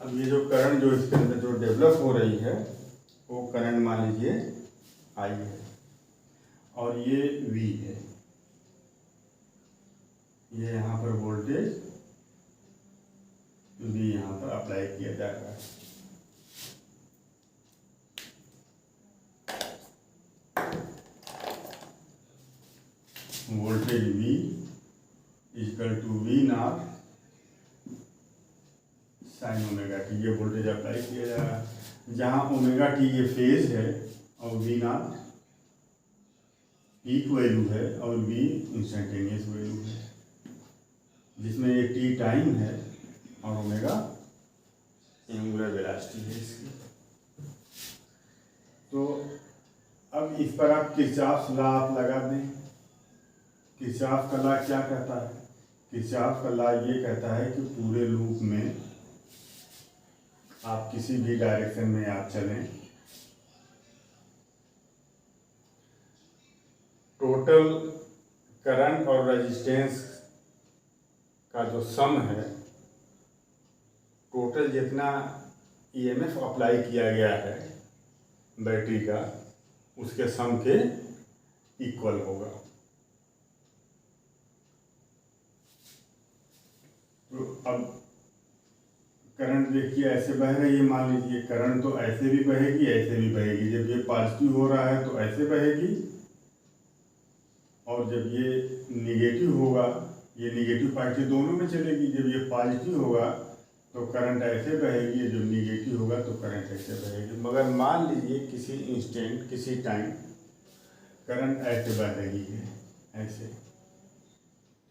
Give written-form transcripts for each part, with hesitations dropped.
अब ये जो करंट जो इसके अंदर जो डेवलप हो रही है वो करंट मान लीजिए आई है और ये वी है, ये यहाँ पर वोल्टेज वी यहाँ पर अप्लाई किया जा रहा है। Voltage V equal to V naught sine omega T, ये वोल्टेज अप्लाई किया जा रहा है। जहाँ ओमेगा टी ये फेज है और वी नॉट पीक वैल्यू है और वी इंस्टेंटेनियस वैल्यू है, जिसमें ये टी टाइम है और ओमेगा एंगुलर वेलोसिटी है इसकी। तो अब इस पर आप किरचॉफ लॉ आप लगा दें। किरचॉफ का लॉ क्या कहता है? किरचॉफ का लॉ ये कहता है कि पूरे लूप में आप किसी भी डायरेक्शन में आप चलें, टोटल करंट और रेजिस्टेंस का जो सम है, टोटल जितना ईएमएफ अप्लाई किया गया है बैटरी का, उसके सम के इक्वल होगा। तो अब करंट देखिए ऐसे बह रही है, मान लीजिए करंट तो ऐसे भी बहेगी ऐसे भी बहेगी। जब ये पॉजिटिव हो रहा है तो ऐसे बहेगी और जब ये निगेटिव होगा, ये निगेटिव पॉजिटिव दोनों में चलेगी। जब ये पॉजिटिव होगा तो करंट ऐसे बहेगी, जब निगेटिव होगा तो करंट ऐसे बहेगी। मगर मान लीजिए किसी इंस्टेंट किसी टाइम करंट ऐसे बह रही है, ऐसे,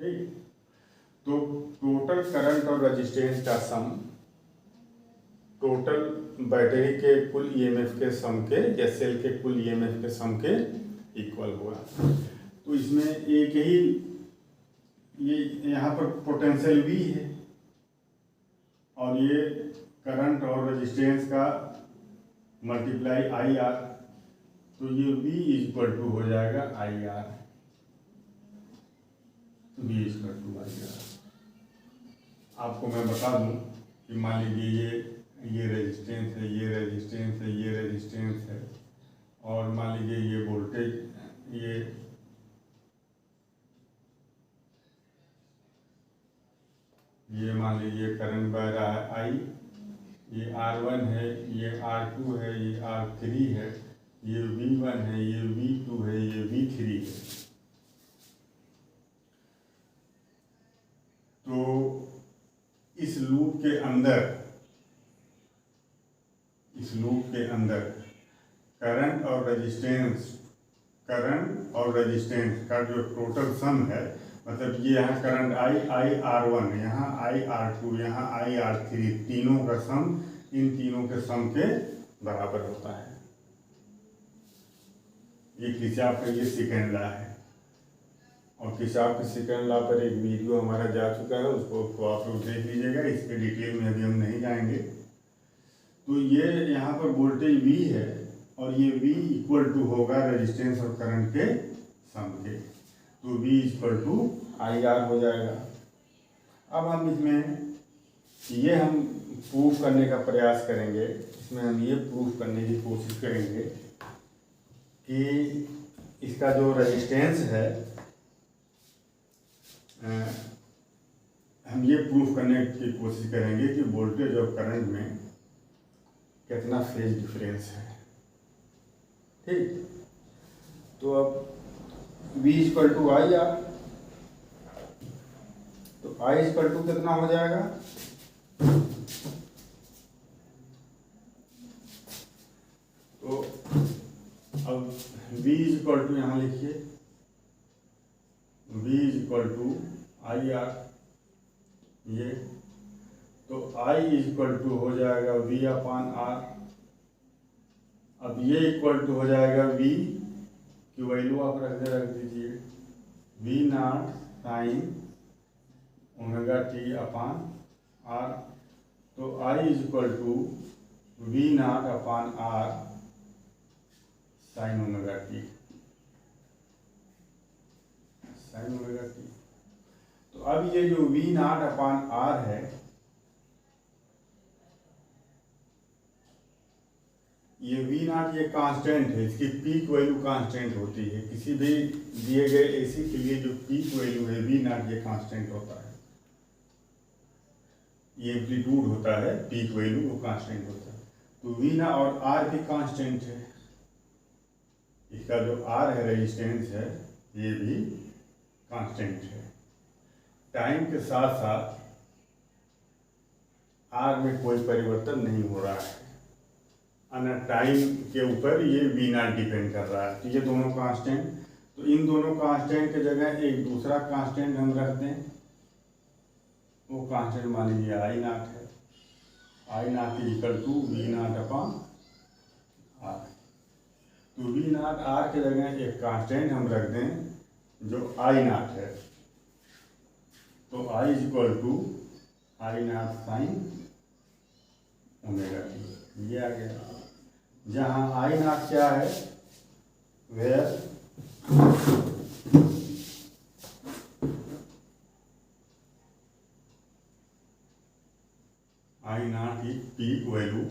ठीक। तो टोटल करंट और रेजिस्टेंस का सम टोटल बैटरी के कुल ईएमएफ के सम के या सेल के कुल ईएमएफ के सम के इक्वल हुआ। तो इसमें एक ही ये यहाँ पर पोटेंशियल V है और ये करंट और रेजिस्टेंस का मल्टीप्लाई IR, तो ये V इक्वल टू हो जाएगा IR, V equal to IR। आपको मैं बता दूं कि मान लीजिए ये रेजिस्टेंस है, ये रेजिस्टेंस है, ये रेजिस्टेंस है और मान लीजिए ये वोल्टेज, ये मान लीजिए करंट बह रहा है I, ये R1 है, ये R2 है, ये R3 है, ये V1 है, ये V2 है, ये V3 है। तो इस लूप के अंदर करंट और रेजिस्टेंस का जो टोटल सम है, मतलब ये यहाँ करंट I R1, यहाँ I R2, यहाँ I R3, तीनों का सम इन तीनों के सम के बराबर होता है। ये किरचॉफ का ये सेकंड लॉ है और किरचॉफ के सेकंड लॉ पर एक वीडियो हमारा जा चुका है, उसको आप लोग देख लीजिएगा। इसके डिटेल में अभी हम नहीं जाएंगे। तो ये यहाँ पर वोल्टेज V है और ये V इक्वल टू होगा रेजिस्टेंस और करंट के सम के, तो V इक्वल टू IR हो जाएगा। अब हम इसमें ये हम प्रूफ करने का प्रयास करेंगे, इसमें हम ये प्रूफ करने की कोशिश करेंगे कि इसका जो रेजिस्टेंस है, हम ये प्रूफ करने की कोशिश करेंगे कि वोल्टेज और करंट में कितना फेज डिफरेंस है, ठीक। तो अब V इक्वल टू IR, तो I इक्वल टू कितना हो जाएगा? तो अब V इक्वल टू यहाँ लिखिए, V इक्वल टू IR, ये तो I इक्वल टू हो जाएगा V अपान R। अब ये इक्वल टू हो जाएगा V की वैल्यू आप रख दीजिए, V naught sine omega T upon R। तो I equal to V naught upon R sine omega T, sine omega T. तो अब ये जो V नॉट अपान R है, ये वी नॉट ये कांस्टेंट है, इसकी पीक वैल्यू कांस्टेंट होती है। किसी भी दिए गए एसी के लिए जो पीक वैल्यू है वी नॉट ये कांस्टेंट होता है, ये एम्पलीट्यूड होता है, पीक वैल्यू वो कांस्टेंट होता है। तो वी नॉट और आर भी कांस्टेंट है, इसका जो आर है रेजिस्टेंस है ये भी कांस्टेंट है। टाइम के साथ साथ आर में कोई परिवर्तन नहीं हो रहा है, अन्य टाइम के ऊपर ये वी नॉट डिपेंड कर रहा है। तो ये दोनों कांस्टेंट, तो इन दोनों कांस्टेंट के जगह एक दूसरा कांस्टेंट हम रख दें, वो कांस्टेंट मान लीजिए आई नॉट है। I naught equal to V naught upon R. तो वी नॉट आर के जगह एक कांस्टेंट हम रख दें जो आई नॉट है, तो I is equal to I naught sine omega T, ये आ गया। जहाँ आई नॉट क्या है, where I naught is peak value,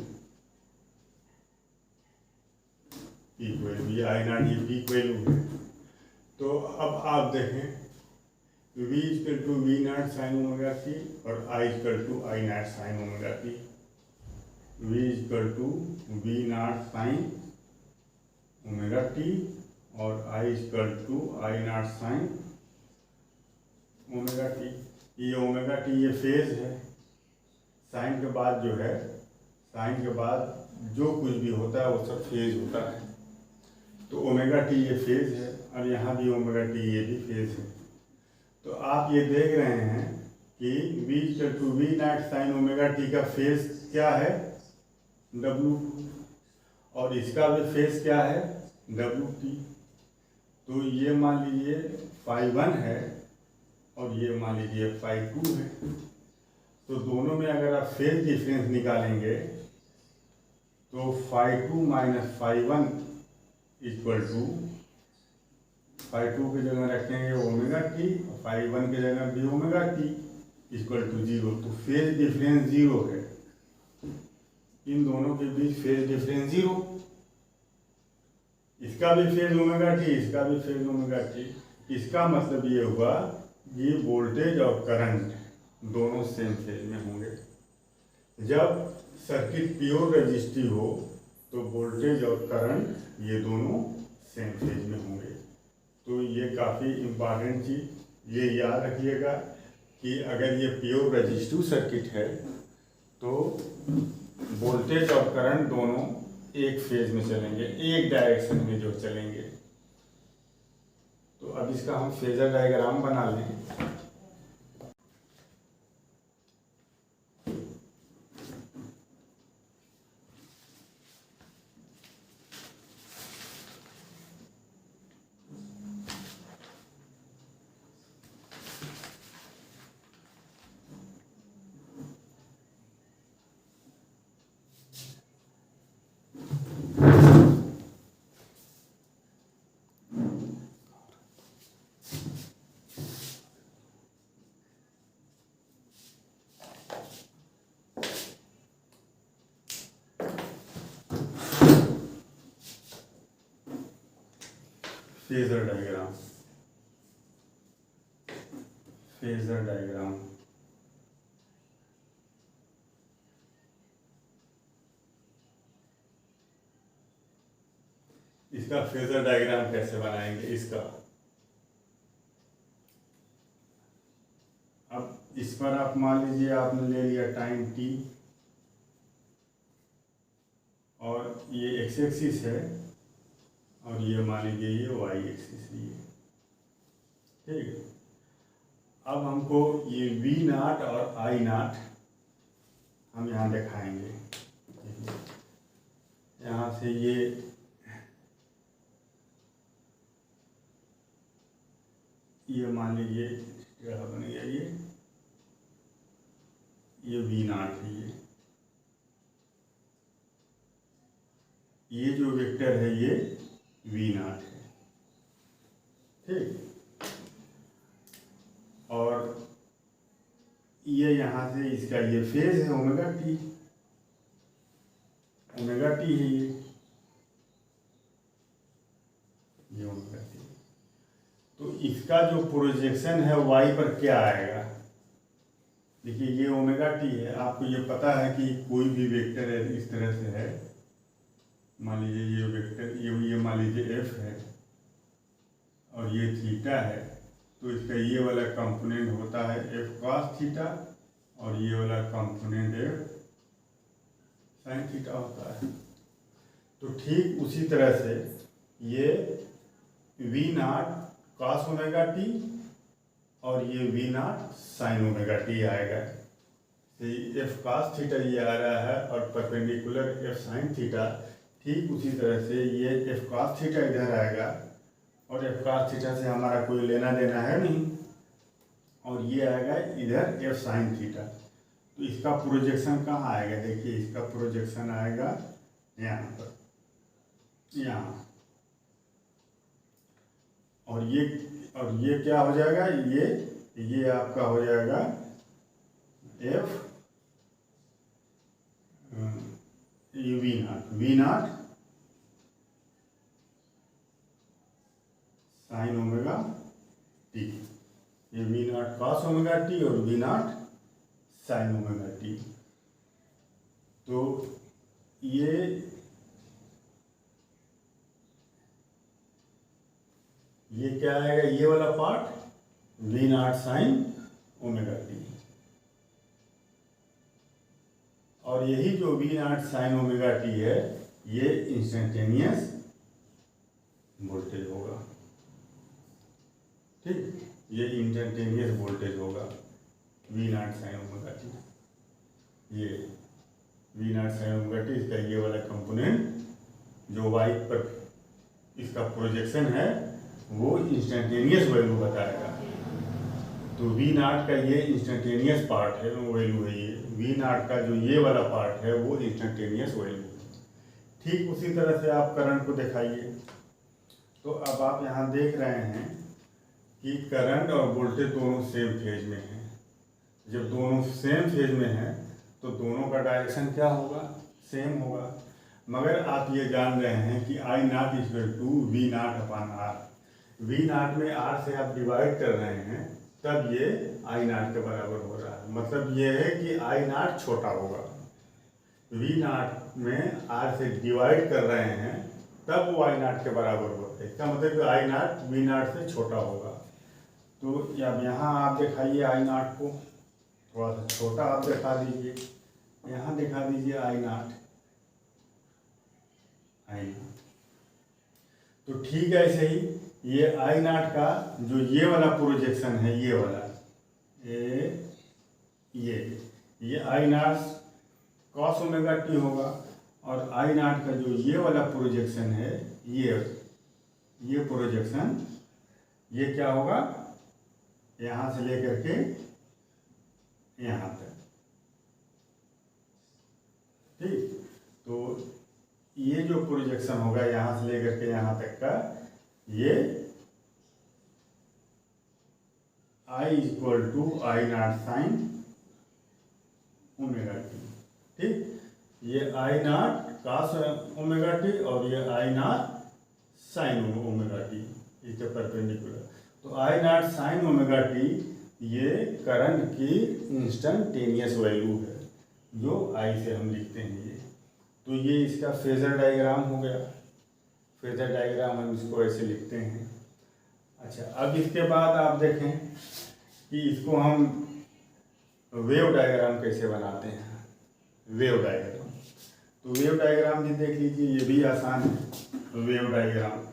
ये आई नॉट ये पीक वैल्यू है। तो अब आप देखें v equal to V naught sine omega T और I equal to I naught sine omega t. v equal to V naught sine omega T और I equal to I naught sine omega T. ये omega T ये phase है, sign के बाद जो है, sign के बाद जो कुछ भी होता है वो सब फेज होता है। तो ओमेगा टी ये फेज है और यहाँ भी ओमेगा टी ये भी फेज है। तो आप ये देख रहे हैं कि v equal to V naught sine omega T का फेज क्या है, W2, और इसका भी फेज क्या है, WT। तो ये मान लीजिए φ1 है और ये मान लीजिए φ2 है। तो दोनों में अगर आप फेज डिफरेंस निकालेंगे तो φ2 माइनस φ1 इक्वल टू φ2 की जगह रखेंगे ओमेगा टी और φ1 की जगह भी ओमेगा टी इक्वल टू 0। तो फेज डिफरेंस 0 है, इन दोनों के बीच फेज डिफरेंस 0। इसका भी फेज ओमेगा टी, इसका भी फेज ओमेगा टी। इसका मतलब ये हुआ ये वोल्टेज और करंट दोनों सेम फेज में होंगे। जब सर्किट प्योर रेजिस्टिव हो तो वोल्टेज और करंट ये दोनों सेम फेज में होंगे। तो ये काफ़ी इम्पॉर्टेंट चीज़ ये याद रखिएगा कि अगर ये प्योर रेजिस्टिव सर्किट है तो वोल्टेज और करंट दोनों एक फेज में चलेंगे, एक डायरेक्शन में जो चलेंगे। तो अब इसका हम फेजर डायग्राम बना लें। Phasor diagram, phasor diagram. इसका फेजर डायग्राम कैसे बनाएंगे इसका, अब इस पर आप मान लीजिए आपने ले लिया टाइम t और ये x एक्सिस है और ये मान लीजिए ये y एक्सिस है, ठीक है। अब हमको ये v नॉट और I नॉट हम यहाँ दिखाएंगे। यहाँ से ये मान लीजिए क्या बन गया, ये v नॉट है, ये जो वेक्टर है ये v नॉट है, ठीक। और ये यहाँ से इसका ये फेज है ओमेगा टी है ये, इसका जो प्रोजेक्शन है वाई पर क्या आएगा। देखिए ये ओमेगा टी है, आपको ये पता है कि कोई भी वेक्टर है इस तरह से है, मान लीजिए ये वेक्टर ये मान लीजिए एफ है और ये थीटा है, तो इसका ये वाला कंपोनेंट होता है एफ कॉस थीटा और ये वाला कंपोनेंट एफ साइन थीटा होता है। तो ठीक उसी तरह से ये V naught cos omega T और ये V naught sine omega T आएगा। एफ कॉस थीटा ये आ रहा है और परपेंडिकुलर एफ साइन थीटा, ठीक उसी तरह से ये एफ कॉस थीटा इधर आएगा और एफ कॉस थीटा से हमारा कोई लेना देना है नहीं, और ये आएगा इधर एफ साइन थीटा। तो इसका प्रोजेक्शन कहाँ आएगा, देखिए इसका प्रोजेक्शन आएगा यहाँ पर, यहाँ, और ये क्या हो जाएगा, ये आपका हो जाएगा F V naught sine omega T, ये V naught cos omega T और V naught sine omega T. तो ये क्या आएगा, ये वाला part V naught sine omega T, और यही जो V naught sine omega t है ये इंस्टेंटेनियस वोल्टेज होगा। ठीक, ये इंस्टेंटेनियस वोल्टेज होगा V naught sine omega T, ये V naught sine omega t, इसका ये वाला कंपोनेंट जो वाई पर इसका प्रोजेक्शन है वो इंस्टेंटेनियस वैल्यू बताएगा। तो वी नॉट का ये इंस्टेंटेनियस पार्ट है, वैल्यू है, ये वी नॉट का जो ये वाला पार्ट है वो इंस्टेंटेनियस वैल्यू है। ठीक उसी तरह से आप करंट को दिखाइए। तो अब आप यहाँ देख रहे हैं कि करंट और वोल्टेज दोनों सेम फेज में हैं। जब दोनों सेम फेज में हैं तो दोनों का डायरेक्शन क्या होगा, सेम होगा। मगर आप ये जान रहे हैं कि I naught equal to V naught upon R, V naught में आर से आप डिवाइड कर रहे हैं तब ये आई नॉट के बराबर हो रहा है। मतलब ये है कि आई नॉट छोटा होगा, वी नॉट में आर से डिवाइड कर रहे हैं तब वो आई नॉट के बराबर होता है। इसका मतलब कि आई नॉट वी नॉट से छोटा होगा। तो अब यहाँ आप दिखाइए आई नॉट को, थोड़ा सा छोटा आप दिखा दीजिए, यहाँ दिखा दीजिए आई नॉट। तो ठीक है, ऐसे ही ये आई नॉट का जो ये वाला प्रोजेक्शन है, ये वाला ये I naught cos omega T होगा, और आई नॉट का जो ये वाला प्रोजेक्शन है ये प्रोजेक्शन ये क्या होगा, यहाँ से लेकर के यहाँ तक। ठीक, तो ये जो प्रोजेक्शन होगा यहाँ से लेकर के यहाँ तक का, ये I equal to I naught sine omega t. ठीक, ये I naught cos omega T और ये I naught sine omega t, इसके परपेंडिकुलर। तो I naught sine omega T ये करंट की इंस्टेंटेनियस वैल्यू है जो आई से हम लिखते हैं ये। तो ये इसका फेजर डायग्राम हो गया। फेजर डायग्राम हम इसको ऐसे लिखते हैं। अच्छा, अब इसके बाद आप देखें कि इसको हम वेव डायग्राम कैसे बनाते हैं। वेव डायग्राम, तो वेव डायग्राम भी देख लीजिए, ये भी आसान है। वेव डायग्राम,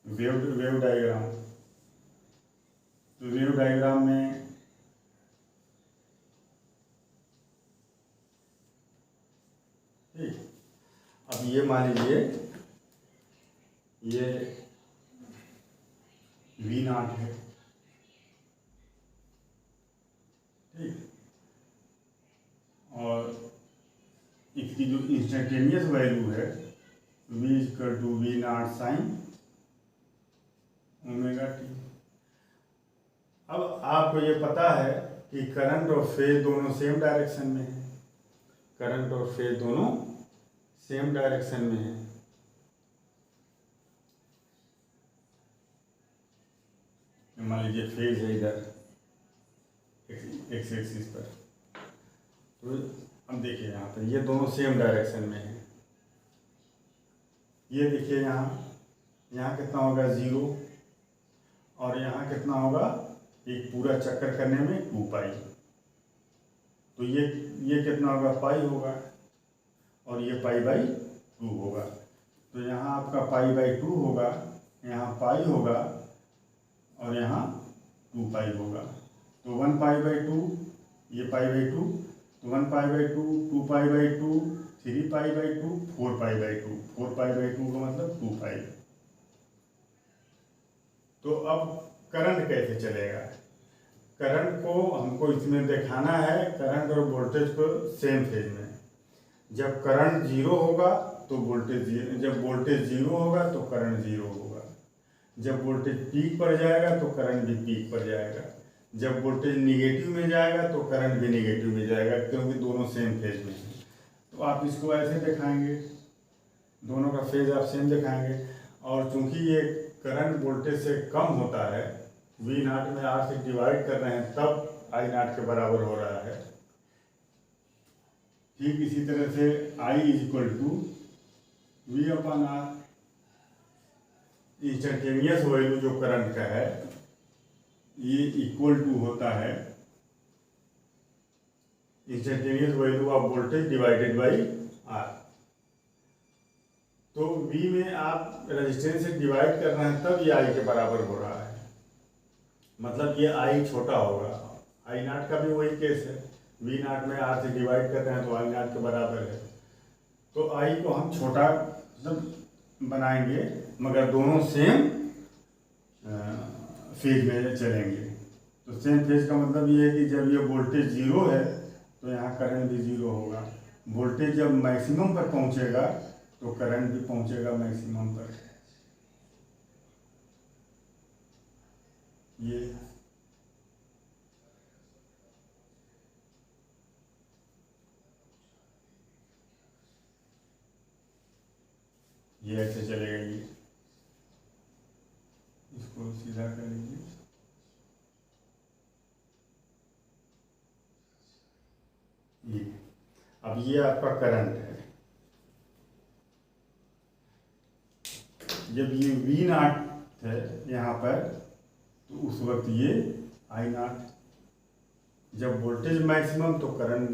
वेव डायग्राम, तो वेव डायग्राम में ठीक, अब ये मान लीजिए ये वी नॉट है। ठीक, और इसकी जो इंस्टेंटेनियस वैल्यू है V equal to V naught sine omega T. अब आपको ये पता है कि करंट और फेज दोनों सेम डायरेक्शन में है, करंट और फेज दोनों सेम डायरेक्शन में है, मान लीजिए फेज है इधर एक्स एक्सिस पर, तो अब देखिए यहाँ पर ये दोनों सेम डायरेक्शन में है। ये देखिए यहाँ कितना होगा 0 और यहाँ कितना होगा, एक पूरा चक्कर करने में 2 पाई, तो ये कितना होगा, पाई होगा और ये पाई बाई 2 होगा। तो यहाँ आपका पाई बाई 2 होगा, यहाँ पाई होगा और यहाँ 2 पाई होगा। तो 1 पाई बाई 2, ये पाई बाई 2, तो 1 pi by 2, 2 pi by 2, 3 pi by 2, 4 pi by 2, 4 pi by 2 का मतलब 2 पाई। तो अब करंट कैसे चलेगा, करंट को हमको इसमें दिखाना है, करंट और वोल्टेज को सेम फेज में। जब करंट 0 होगा तो वोल्टेज 0, जब वोल्टेज 0 होगा तो करंट 0 होगा, जब वोल्टेज पीक पर जाएगा तो करंट भी पीक पर जाएगा, जब वोल्टेज निगेटिव में जाएगा तो करंट भी निगेटिव में जाएगा, क्योंकि दोनों सेम फेज में हैं। तो आप इसको ऐसे दिखाएंगे, दोनों का फेज आप सेम दिखाएंगे। और चूंकि ये करंट वोल्टेज से कम होता है, V0 में R से डिवाइड कर रहे हैं तब I0 के बराबर हो रहा है। ठीक इसी तरह से I = V/R, इंस्टेंटेनियस वैल्यू जो करंट का है ये इक्वल टू होता है instantaneous value of voltage divided by R। तो V में आप रेजिस्टेंस से डिवाइड कर रहे हैं तब ये I के बराबर हो रहा है, मतलब ये I छोटा होगा। I0 का भी वही केस है, V0 में R से डिवाइड कर रहे हैं तो I0 के बराबर है। तो I को हम छोटा मतलब बनाएंगे, मगर दोनों सेम फेज में चलेंगे। तो सेम फेज का मतलब ये है कि जब ये वोल्टेज 0 है तो यहाँ करंट भी 0 होगा, वोल्टेज जब मैक्सिमम पर पहुँचेगा तो करंट भी पहुँचेगा मैक्सिमम पर। ये ऐसे चलेगा, ये इसको सीधा कर लीजिए। ये अब ये आपका करंट है, जब ये V0 है यहाँ पर तो उस वक्त ये I0, जब वोल्टेज मैक्सिमम तो करंट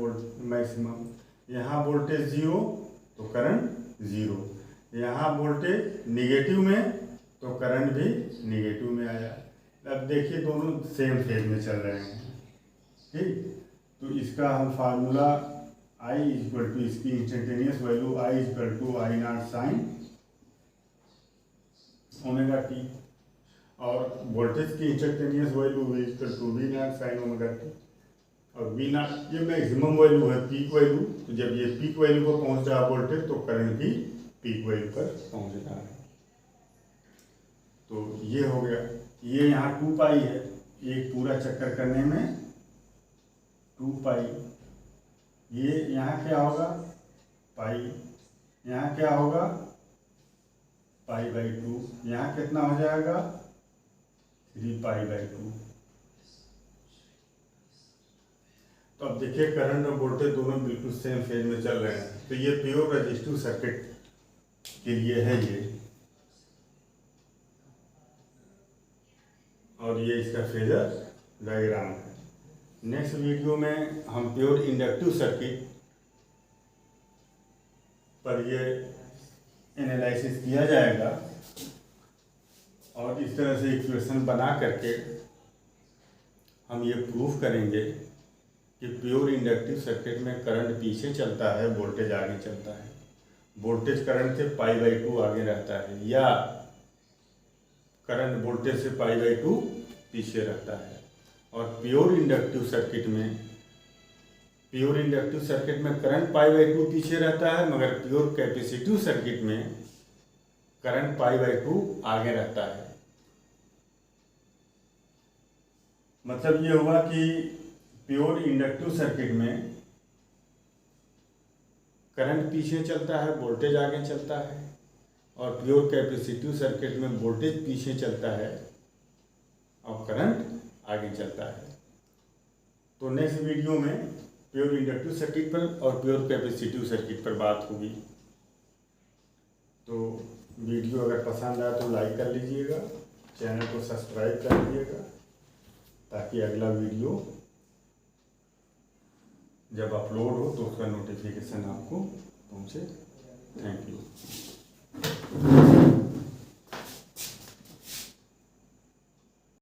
मैक्सिमम, यहाँ वोल्टेज 0 तो करंट 0, यहाँ वोल्टेज निगेटिव में तो करंट भी निगेटिव में आया। अब देखिए दोनों सेम फेज में चल रहे हैं, ठीक। तो इसका हम फार्मूला I = इसकी instantaneous value I = I0 sin ω t, और वोल्टेज की instantaneous value V = V0 sin ω t। और V0 ये मैक्सिमम वैल्यू है, पीक वैल्यू, तो जब ये पीक वैल्यू पर पहुंच रहा है वोल्टेज तो करंट भी पीक वैल्यू पर पहुंच रहा है। तो ये हो गया, ये यहाँ 2 पाई है, एक पूरा चक्कर करने में 2 पाई, ये यहाँ क्या होगा पाई, यहाँ क्या होगा पाई बाई 2, यहाँ कितना हो जाएगा 3 पाई बाई 2। तो अब देखिए करंट और वोल्टेज दोनों बिल्कुल सेम फेज में चल रहे हैं, तो ये प्योर रेजिस्टिव सर्किट के लिए है ये, और ये इसका फेजर डायग्राम है। नेक्स्ट वीडियो में हम प्योर इंडक्टिव सर्किट पर ये एनालिसिस किया जाएगा, और इस तरह से इक्वेशन बना करके हम ये प्रूफ करेंगे कि प्योर इंडक्टिव सर्किट में करंट पीछे चलता है, वोल्टेज आगे चलता है, वोल्टेज करंट से पाई बाई 2 आगे रहता है, या करंट वोल्टेज से पाई बाई 2 पीछे रहता है। और प्योर इंडक्टिव सर्किट में करंट पाई बाई 2 पीछे रहता है, मगर प्योर कैपेसिटिव सर्किट में करंट पाई बाई 2 आगे रहता है। मतलब ये हुआ कि प्योर इंडक्टिव सर्किट में करंट पीछे चलता है, वोल्टेज आगे चलता है। और प्योर कैपेसिटिव सर्किट में वोल्टेज पीछे चलता है और करंट आगे चलता है। तो नेक्स्ट वीडियो में प्योर इंडक्टिव सर्किट पर और प्योर कैपेसिटिव सर्किट पर बात होगी। तो वीडियो अगर पसंद आए तो लाइक कर लीजिएगा, चैनल को सब्सक्राइब कर लीजिएगा, ताकि अगला वीडियो जब अपलोड हो तो उसका नोटिफिकेशन आपको पहुँचे। Thank you.